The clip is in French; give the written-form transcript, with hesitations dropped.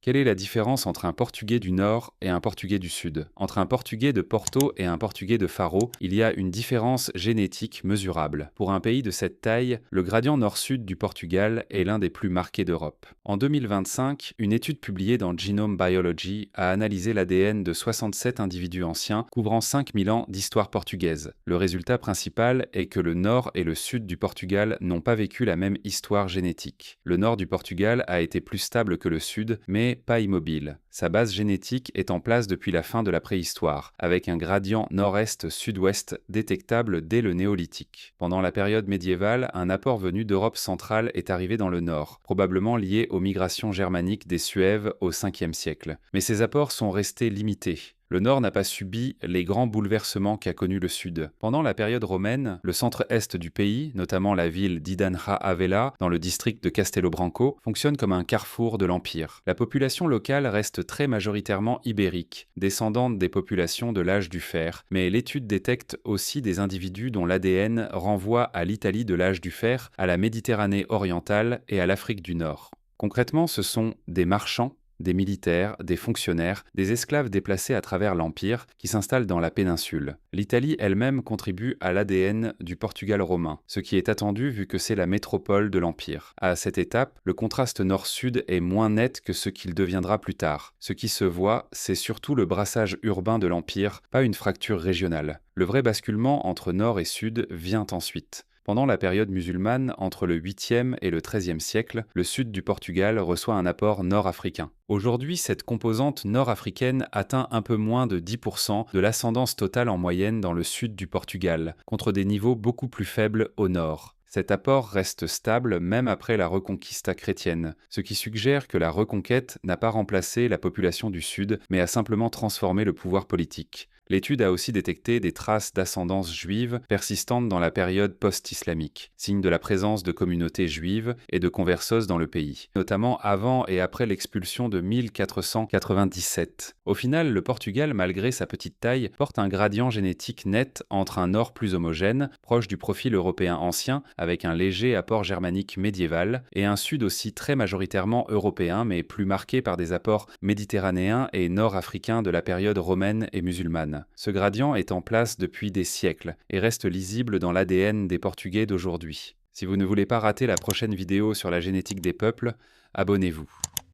Quelle est la différence entre un portugais du Nord et un portugais du Sud? Entre un portugais de Porto et un portugais de Faro, il y a une différence génétique mesurable. Pour un pays de cette taille, le gradient nord-sud du Portugal est l'un des plus marqués d'Europe. En 2025, une étude publiée dans Genome Biology a analysé l'ADN de 67 individus anciens couvrant 5000 ans d'histoire portugaise. Le résultat principal est que le Nord et le Sud du Portugal n'ont pas vécu la même histoire génétique. Le Nord du Portugal a été plus stable que le Sud, mais pas immobile. Sa base génétique est en place depuis la fin de la préhistoire, avec un gradient nord-est-sud-ouest détectable dès le néolithique. Pendant la période médiévale, un apport venu d'Europe centrale est arrivé dans le nord, probablement lié aux migrations germaniques des Suèves au 5e siècle. Mais ces apports sont restés limités. Le Nord n'a pas subi les grands bouleversements qu'a connus le Sud. Pendant la période romaine, le centre-est du pays, notamment la ville d'Idanha Avela, dans le district de Castelo Branco, fonctionne comme un carrefour de l'Empire. La population locale reste très majoritairement ibérique, descendante des populations de l'âge du fer, mais l'étude détecte aussi des individus dont l'ADN renvoie à l'Italie de l'âge du fer, à la Méditerranée orientale et à l'Afrique du Nord. Concrètement, ce sont des marchands, des militaires, des fonctionnaires, des esclaves déplacés à travers l'Empire qui s'installent dans la péninsule. L'Italie elle-même contribue à l'ADN du Portugal romain, ce qui est attendu vu que c'est la métropole de l'Empire. À cette étape, le contraste nord-sud est moins net que ce qu'il deviendra plus tard. Ce qui se voit, c'est surtout le brassage urbain de l'Empire, pas une fracture régionale. Le vrai basculement entre nord et sud vient ensuite. Pendant la période musulmane, entre le 8e et le 13e siècle, le sud du Portugal reçoit un apport nord-africain. Aujourd'hui, cette composante nord-africaine atteint un peu moins de 10% de l'ascendance totale en moyenne dans le sud du Portugal, contre des niveaux beaucoup plus faibles au nord. Cet apport reste stable même après la Reconquista chrétienne, ce qui suggère que la reconquête n'a pas remplacé la population du Sud, mais a simplement transformé le pouvoir politique. L'étude a aussi détecté des traces d'ascendance juive persistantes dans la période post-islamique, signe de la présence de communautés juives et de conversos dans le pays, notamment avant et après l'expulsion de 1497. Au final, le Portugal, malgré sa petite taille, porte un gradient génétique net entre un nord plus homogène, proche du profil européen ancien, avec un léger apport germanique médiéval, et un sud aussi très majoritairement européen, mais plus marqué par des apports méditerranéens et nord-africains de la période romaine et musulmane. Ce gradient est en place depuis des siècles et reste lisible dans l'ADN des Portugais d'aujourd'hui. Si vous ne voulez pas rater la prochaine vidéo sur la génétique des peuples, abonnez-vous.